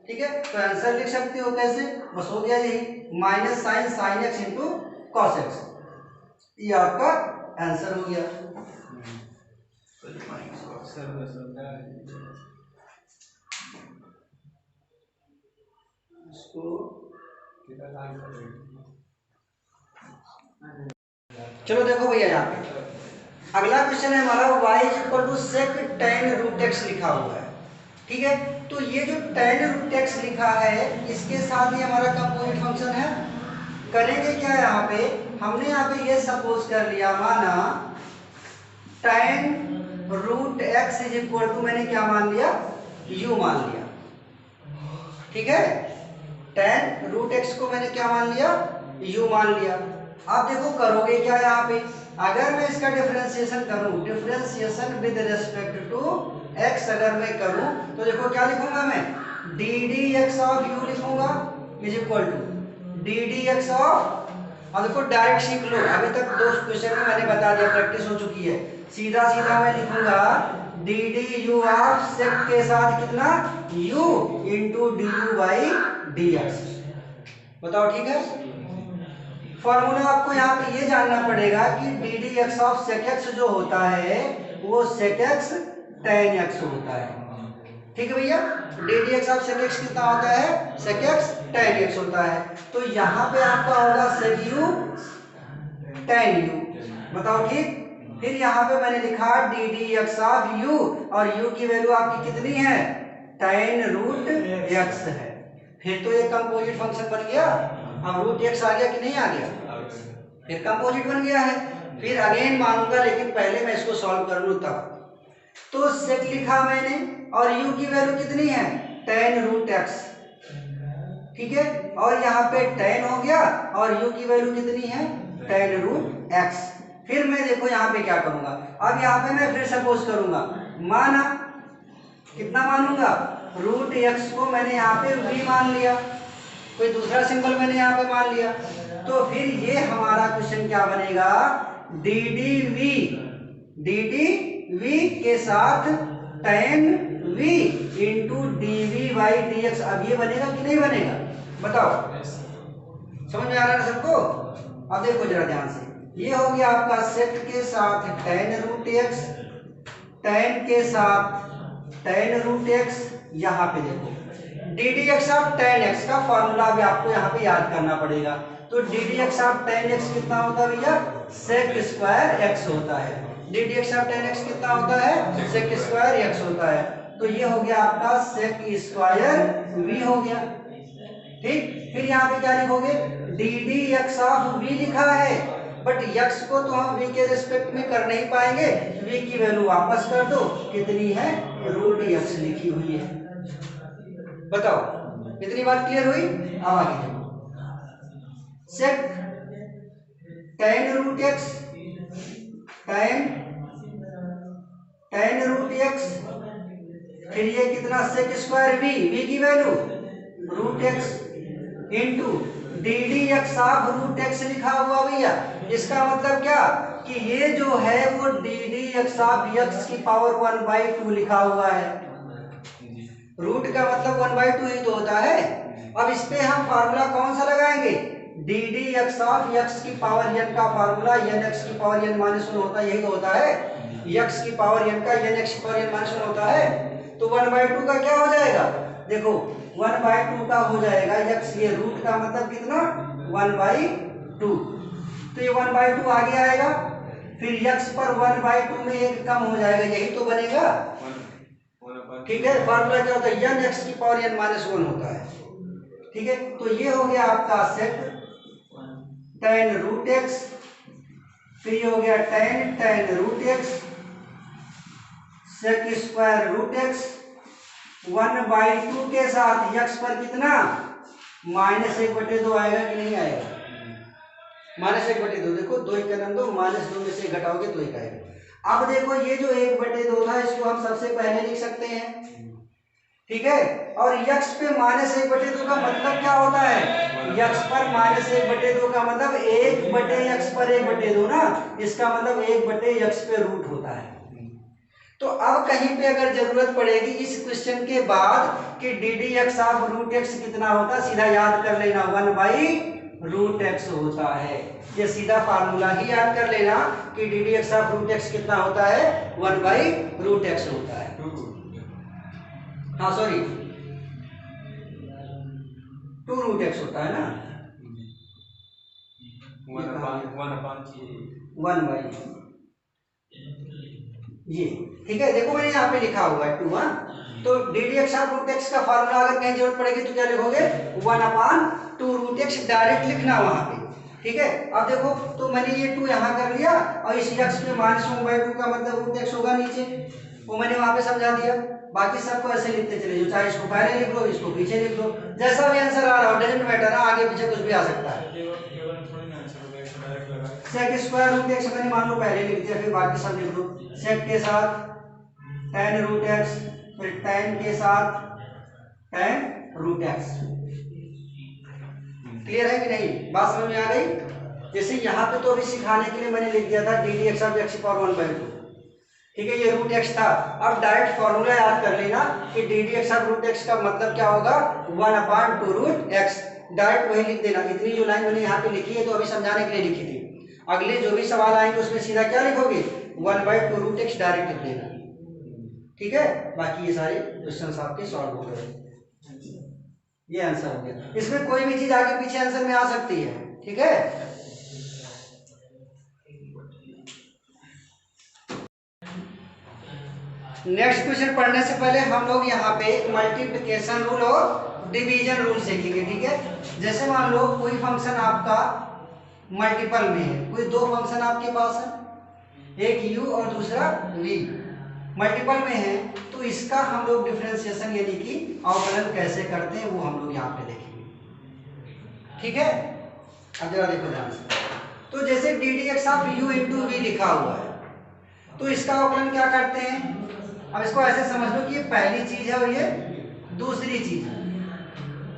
ठीक है, तो आंसर लिख सकते हो कैसे, बस हो गया यही, minus sine sine x into cos x, ये आपका आंसर हो गया। चलो देखो भैया, यहाँ पे अगला क्वेश्चन है हमारा, y is equal to sec tan root x लिखा हुआ है। ठीक है, तो ये जो tan रूट x लिखा है इसके साथ ही हमारा कंपोजिट फंक्शन है। करेंगे क्या, यहाँ पे हमने यहाँ पे ये सपोज कर लिया, माना tan root x is equal to, मैंने क्या मान लिया, u मान लिया। ठीक है, tan रूट x को मैंने क्या मान लिया, u मान लिया। आप देखो करोगे क्या, यहाँ पे अगर मैं इसका डिफरेंशिएशन करूं, differentiation with respect to x अगर मैं करूं, तो देखो क्या लिखूंगा मैं, d d x of u लिखूंगा is equal to d d x of, अब देखो डायरेक्ट सीख लो, अभी तक दो क्वेश्चन में मैंने बता दिया, प्रैक्टिस हो चुकी है। सीधा सीधा मैं लिखूंगा d d u of sec के साथ कितना, u into d u by d x. बताओ ठीक है। फॉर्मूला आपको यहाँ पे ये जानना पड़ेगा कि d d x of sec x जो होता है वो सेक एक्स tan x होता है। ठीक है भैया, d d x of sec x कितना होता है, सेक एक्स tan x होता है। तो यहाँ पे आपका होगा सेक u tan u। बताओ ठीक। फिर यहाँ पे मैंने लिखा d d x of u, और u की वैल्यू आपकी कितनी है, tan रूट x है। फिर तो ये कंपोजिट फंक्शन बन गया। अब रूट x आ गया कि नहीं आ गया, फिर कंपोजिट बन गया है। फिर अगेन मानूंगा, लेकिन पहले मैं इसको सॉल्व कर लूं तब। तो सेक लिखा मैंने, और u की वैल्यू कितनी है, tan रूट x। ठीक है, और यहाँ पे tan हो गया, और u की वैल्यू कितनी है, tan रूट x। फिर मैं देखो यहाँ पे क्या करूंगा, अब यहाँ पे मैं फिर सपोज करूंगा, माना कितना मानूंगा, रूट x को मैंने यहाँ पे v मान लिया, कोई दूसरा सिंबल मैंने यहाँ पे मान लिया। तो फिर ये हमारा क्वेश्चन क्या बनेगा, डी डी वी के साथ tan v into d v by d x. अब ये बनेगा कि नहीं बनेगा, बताओ, समझ में आ रहा है सबको। अब देखो जरा ध्यान से, ये हो गया आपका सेक के साथ tan रूट x, tan के साथ tan रूट x। यहाँ पे देखो D d x of ten x का फॉर्मूला भी आपको यहाँ पे याद करना पड़ेगा। तो d d x of ten x कितना होता है भैया, सेक स्क्वायर एक्स होता है। D d x of ten x कितना होता है, सेक स्क्वायर एक्स होता है। तो ये हो गया आपका सेक स्क्वायर वी हो गया, ठीक। फिर यहाँ पे क्या लिखोगे, d d x of v लिखा है, बट x को तो हम v के रिस्पेक्ट में कर नहीं पाएंगे, v की वैल्यू वापस कर दो, कितनी है, रूट x लिखी हुई है। बताओ कितनी बात क्लियर हुई। अब आगे देखो, sec tan root x, tan root x, फिर ये कितना सेक स्क्वायर v की value root x into d d x of root x लिखा हुआ भैया। इसका मतलब क्या कि ये जो है वो D d x of x की पावर 1/2 लिखा हुआ है। रूट का मतलब 1/2 ही तो होता है। अब इस पे हम फार्मूला कौन सा लगाएंगे, D d x of x की पावर n का फार्मूला n x की पावर n माइनस 1 होता है, यही तो होता है। x की पावर n का n x की पावर n माइनस 1 होता है। तो 1/2 का क्या हो जाएगा, देखो 1/2 का हो जाएगा x, ये रूट का मतलब कितना 1/2, तो ये 1/2 आगे आएगा, फिर x पर 1/2 में एक कम हो जाएगा, यही तो बनेगा, ठीक है। फार्मूला क्या होता है, n x की पावर n माइनस 1 होता है, ठीक है। तो ये हो गया आपका सेक tan रूट x, फिर ये हो गया tan root x sec square root x 1/2 के साथ x पर कितना -1/2 आएगा कि नहीं आएगा, -1/2, देखो 2 का नंबर -2 में से घटाओगे तो 1 आएगा। अब देखो ये जो 1/2 था इसको हम सबसे पहले लिख सकते हैं, ठीक है। और x पे -1/2 का मतलब क्या होता है, x पर -1/2 का मतलब 1/x पर 1/2 ना, इसका मतलब 1/x पे रूट होता है। तो अब कहीं पे अगर जरूरत पड़ेगी इस क्वेश्चन के बाद कि d d x of root x कितना होता है, सीधा याद कर लेना 1/√x होता है। ये सीधा फार्मूला ही याद कर लेना कि d d x of root x कितना होता है, 1/√x होता है। हाँ सॉरी 2√x होता है ना, 1/, ये ठीक है। देखो मैंने यहाँ पे लिखा हुआ है 2, तो d d x of root x का फार्मूला अगर कहीं जरूरत पड़ेगी तो क्या लिखोगे, 1/2√x डायरेक्ट लिखना वहां पे, ठीक है। अब देखो तो मैंने ये 2 यहाँ कर लिया और इस x पे -1/2 का मतलब √x होगा नीचे, वो मैंने वहां पे समझा दिया। बाकी सबको ऐसे लिखते चले जो, चाहे इसको पहले लिख लो इसको पीछे लिख लो, जैसा भी आंसर आ रहा हो डजंट मैटर ना, आगे पीछे कुछ भी आ सकता है। सेक स्क्वायर रूट एक्स मैंने मान लो पहले लिख दिया, फिर बाकी सब लिख लो, सेक के साथ tan रूट एक्स, फिर tan के साथ tan रूट एक्स। क्लियर है कि नहीं, बात समझ में आ गई। जैसे यहाँ पे तो अभी सिखाने के लिए मैंने लिख दिया था D d x of x की पावर 1/2, ठीक है, ये रूट एक्स था। अब डायरेक्ट फॉर्मूला याद कर लेना कि d d x of root x का मतलब क्या होगा, 1/2√x, डायरेक्ट वही लिख देना। इतनी जो लाइन मैंने यहाँ पे लिखी है तो अभी समझाने के लिए लिखी थी, अगले जो भी सवाल आएंगे उसमें सीधा क्या लिखोगे, 1/2√x डायरेक्ट लिख देना, ठीक है। बाकी ये सारे क्वेश्चंस आपके सॉल्व हो गए, ये आंसर हो गया। इसमें कोई भी चीज आगे पीछे आंसर में आ सकती है, ठीक है। नेक्स्ट क्वेश्चन पढ़ने से पहले हम लोग यहाँ पे मल्टीप्लिकेशन रूल और डिवीजन रूल सीखेंगे, ठीक है। जैसे मान लो कोई फंक्शन आपका मल्टीपल में है, कोई दो फंक्शन आपके पास है, एक u और दूसरा v, मल्टीपल में है, तो इसका हम लोग डिफरेंशिएशन यानी कि अवकलन कैसे करते हैं वो हम लोग यहाँ पे देखेंगे, ठीक है। अब जरा देखो ध्यान से, तो जैसे d d x of u into v लिखा हुआ है, तो इसका अवकलन क्या करते हैं। अब इसको ऐसे समझ लो कि ये पहली चीज है और ये दूसरी चीज है,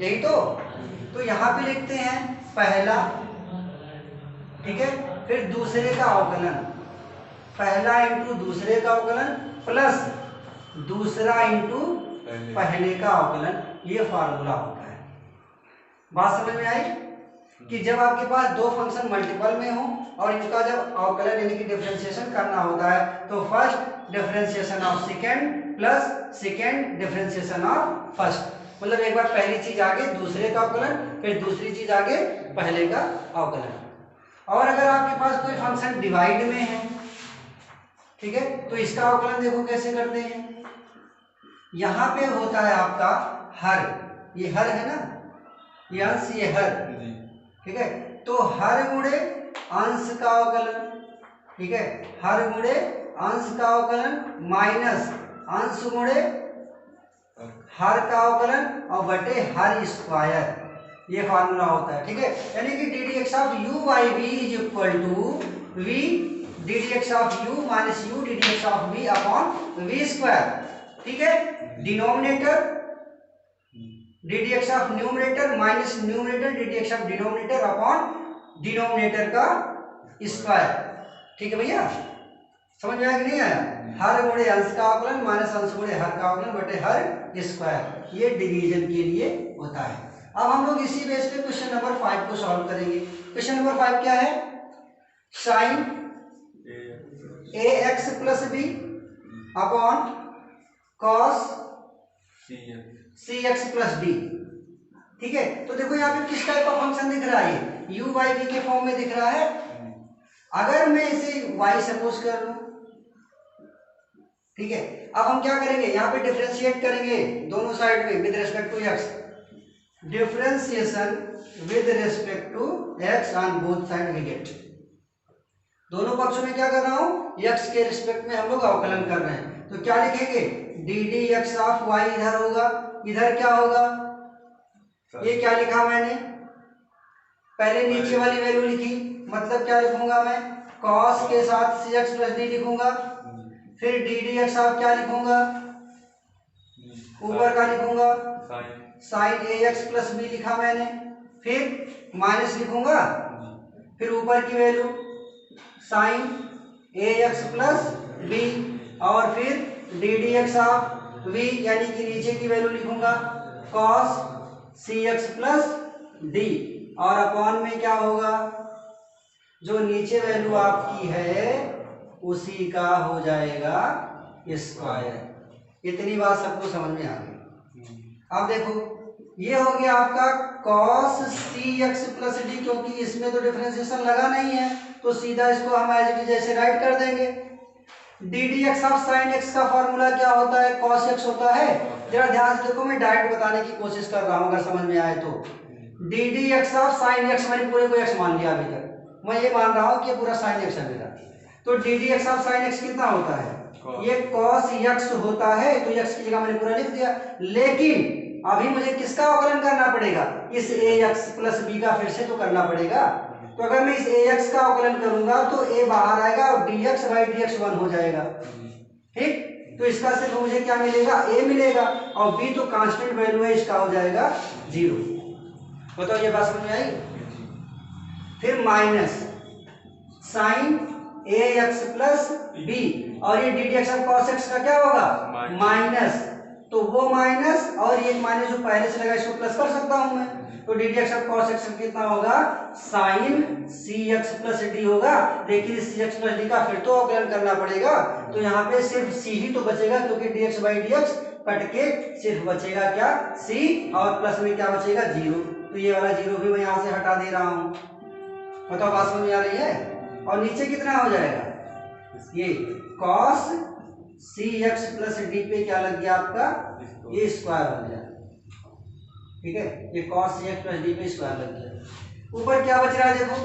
यही तो यहाँ पे लिखते हैं पहला, ठीक है, फिर दूसरे का अवकलन, पहला इंटू दूसरे का अवकलन प्लस दूसरा इंटू पहले का अवकलन, ये फार्मूला होता है। बात समझ में आई कि जब आपके पास दो फंक्शन मल्टीपल में हो और इनका जब अवकलन यानी कि डिफरेंशिएशन करना होता है, तो first differentiation of second plus second differentiation of first, मतलब एक बार पहली चीज आगे दूसरे का अवकलन, फिर दूसरी चीज आगे पहले का अवकलन। और अगर आपके पास कोई फंक्शन डिवाइड में है, ठीक है, तो इसका अवकलन देखो कैसे करते हैं। यहाँ पे होता है आपका हर, ये हर है ना, ये अंश, ये हर, ठीक है, तो हर गुणे अंश का अवकलन, ठीक है, हर गुणे अंश का अवकलन माइनस अंश गुणे हर का अवकलन और बटे हर स्क्वायर, ये फार्मूला होता है, ठीक है। यानी कि d d x of u by v is equal to v d d x of u minus u d d x of v upon v square, ठीक है। Denominator d d x of numerator minus numerator d d x of denominator upon denominator का square, ठीक है भैया, समझ में आया कि नहीं आया। हर गुणे अंश का अवकलन माइनस अंश गुणे हर का अवकलन बटे हर स्क्वायर, ये डिवीजन के लिए होता है। अब हम लोग इसी बेस पे क्वेश्चन नंबर 5 को सॉल्व करेंगे। क्वेश्चन नंबर 5 क्या है, sine a x plus b upon cos c x plus d, ठीक है। तो देखो यहाँ पे किस टाइप का फंक्शन दिख रहा है, यू बाई वी के फॉर्म में दिख रहा है। अगर मैं इसे y सपोज कर लूं, ठीक है, अब हम क्या करेंगे, यहाँ पे डिफरेंशिएट करेंगे दोनों साइड में with respect to x, differentiation with respect to x on both side we get, दोनों पक्षों में क्या कर रहा हूं, x के रिस्पेक्ट में हम लोग अवकलन कर रहे हैं। तो क्या लिखेंगे, D d x of y इधर होगा, इधर क्या होगा, ये क्या लिखा मैंने, पहले नीचे वाली वैल्यू लिखी, मतलब क्या लिखूंगा मैं, cos के साथ सी एक्स प्लस डी लिखूंगा, फिर डी डी एक्स ऑफ क्या लिखूंगा, ऊपर का लिखूंगा sine a x plus b लिखा मैंने, फिर माइनस लिखूंगा, फिर ऊपर की value sine a x plus b, और फिर d d x of v यानी कि नीचे की वैल्यू लिखूंगा cos c x plus d, और अपॉन में क्या होगा, जो नीचे वैल्यू आपकी है उसी का हो जाएगा स्क्वायर। इतनी बात सबको समझ में आ गई। अब देखो ये हो गया आपका cos c x plus D, क्योंकि इसमें तो डिफरेंशिएशन लगा नहीं है तो सीधा इसको हम एज इट इज जैसे राइट कर देंगे। D d x of sine x का फॉर्मूला क्या होता है, cos एक्स होता है। जरा ध्यान से देखो, मैं डायरेक्ट बताने की कोशिश कर रहा हूं, अगर समझ में आए तो। D d x of sine x, मैंने पूरे को एक्स मान लिया अभी तक, मैं ये मान रहा हूं कि ये पूरा साइन एक्स है मेरा। तो d d x of sine x कितना होता है, ये cos एक्स होता है, तो एक्स की जगह मैंने पूरा लिख दिया। लेकिन अभी मुझे किसका अवकलन करना पड़ेगा, इस ए एक्स प्लस बी का फिर से तो करना पड़ेगा। तो अगर मैं इस ए एक्स का अवकलन करूंगा तो ए बाहर आएगा और D x by d x 1 हो जाएगा, ठीक। तो इसका सिर्फ मुझे क्या मिलेगा, ए मिलेगा, और बी तो कांस्टेंट वैल्यू है, इसका हो जाएगा 0। बताओ ये बात समझ में आई। फिर minus sign a x plus b, और ये d d x of cos x का क्या होगा, माइनस, तो वो माइनस और ये माइनस जो पहले से लगा इसको प्लस कर सकता हूं मैं। तो d d x of cos x कितना होगा, sign c x plus D होगा। लेकिन सी एक्स प्लस डी का फिर तो अवकलन करना पड़ेगा, तो यहाँ पे सिर्फ सी ही तो बचेगा, क्योंकि D x by d x cut के सिर्फ बचेगा क्या, सी, और प्लस में क्या बचेगा 0। तो ये वाला 0 भी मैं यहाँ से हटा दे रहा हूँ। बताओ बात समझ में आ रही है। और नीचे कितना हो जाएगा, ये cos c x plus D पे क्या लग गया आपका, ये स्क्वायर हो गया, ठीक है। ये cos c x plus D पे स्क्वायर लग गया। ऊपर क्या बच रहा है देखो,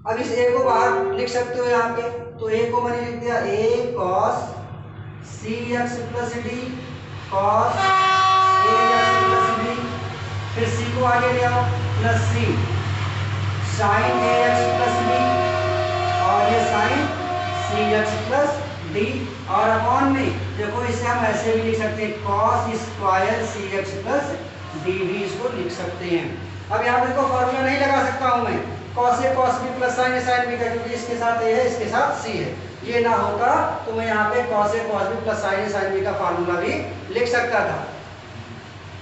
अब इस a को बाहर लिख सकते हो यहाँ पे, तो a को मैंने लिख दिया a cos c x plus d, cos a x plus d, फिर c को आगे ले आओ plus c sine a x plus d, और ये sine c x plus d, और अपॉन में देखो इसे हम ऐसे भी लिख सकते हैं cos स्क्वायर सी एक्स प्लस डी भी इसको लिख सकते हैं। अब यहाँ पे देखो फॉर्मूला नहीं लगा सकता हूँ मैं, cos ए cos बी प्लस साइन ए साइन बी का, क्योंकि इसके साथ ए है इसके साथ सी है। ये ना होता तो मैं यहाँ पे cos ए cos बी प्लस साइन ए साइन बी का फॉर्मूला भी लिख सकता था।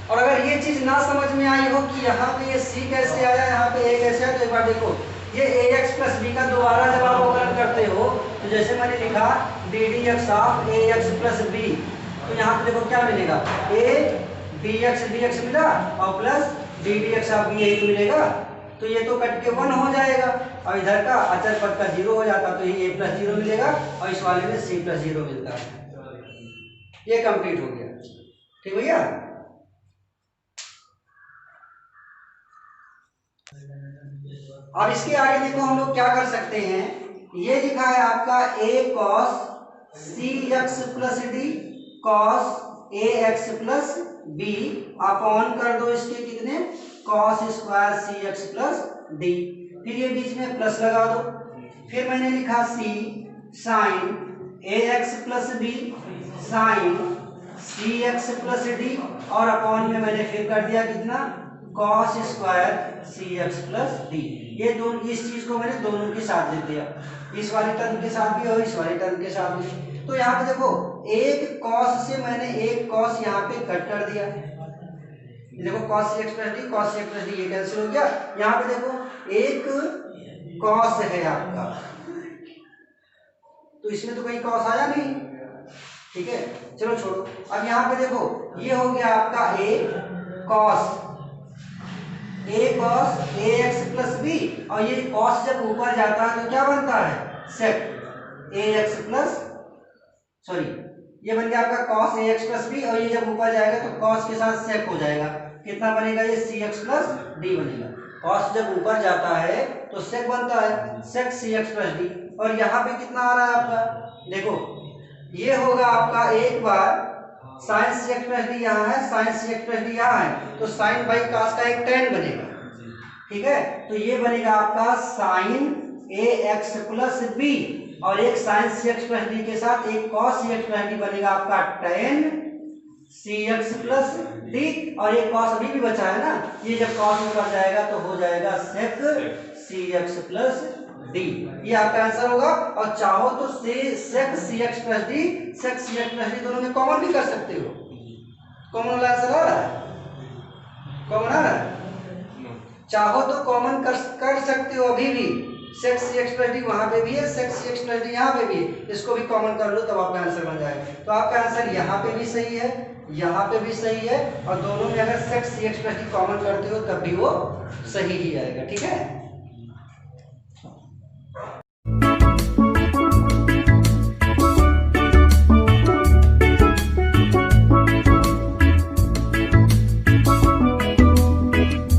और अगर ये चीज ना समझ में आई हो कि यहाँ पे ये सी कैसे आया, यहाँ पे ए कैसे आया, तो एक बार देखो ये ए एक्स प्लस बी का दोबारा जब आप अवकलन करते हो तो जैसे मैंने लिखा d d x of a x plus b, तो यहाँ पे देखो क्या मिलेगा, ए dx dx मिला और प्लस d dx आपको यही तो मिलेगा, तो ये तो कट के 1 हो जाएगा और इधर का अचर पद का 0 हो जाता, तो ये a प्लस 0 मिलेगा और इस वाले में c प्लस 0 मिलता है। ये कंप्लीट हो गया, ठीक भैया। अब इसके आगे देखो हम लोग क्या कर सकते हैं, ये लिखा है आपका a cos cx plus d cos ax plus b upon कर दो इसके कितने cos square cx plus d, फिर ये बीच में प्लस लगा दो, फिर मैंने लिखा c sin ax plus b sin cx plus d और अपॉन में मैंने फिर कर दिया कितना cos square cx plus D. ये दोनों, इस चीज को मैंने दोनों के साथ लिख दिया, इस वाले टर्म के साथ भी और इस वाले टर्म के साथ भी। तो यहाँ पे देखो एक cos से मैंने एक cos यहाँ पे कट कर दिया, देखो cos cx plus d cos cx plus D ये कैंसिल हो गया। यहाँ पे देखो एक cos है आपका, तो इसमें तो कोई cos आया नहीं, ठीक है चलो छोड़ो। अब यहाँ पे देखो ये हो गया आपका a cos ax plus b और ये cos जब ऊपर जाता है तो क्या बनता है sec ax प्लस सॉरी ये बन गया आपका cos ax प्लस b और ये जब ऊपर जाएगा तो cos के साथ sec हो जाएगा, कितना बनेगा ये cx प्लस d बनेगा। cos जब ऊपर जाता है तो sec बनता है sec cx प्लस d और यहाँ पे कितना आ रहा है आपका देखो ये होगा आपका एक बार sin cx प्लस डी यहाँ है sin cx प्लस डी यहाँ है तो sin बाई cos का एक tan बनेगा, ठीक है। तो ये बनेगा आपका sin ax प्लस b और एक sin cx प्लस डी के साथ एक cos cx प्लस डी बनेगा आपका tan cx प्लस डी और एक cos अभी भी बचा है ना, ये जब cos ऊपर जाएगा तो हो जाएगा sec cx प्लस डी, ये आपका आंसर होगा। और चाहो तो sec cx plus D sec cx plus D दोनों में कॉमन भी कर सकते हो, कॉमन वाला आंसर आ रहा है, कॉमन आ रहा है, चाहो तो कॉमन कर सकते हो अभी भी, sec cx प्लस डी वहां पे भी है sec cx प्लस डी यहाँ पे भी है, इसको भी कॉमन कर लो तब आपका आंसर बन जाएगा। तो आपका आंसर यहाँ पे भी सही है यहाँ पे भी सही है और दोनों में अगर sec cx plus D common करते हो तब भी वो सही ही आएगा, ठीक है।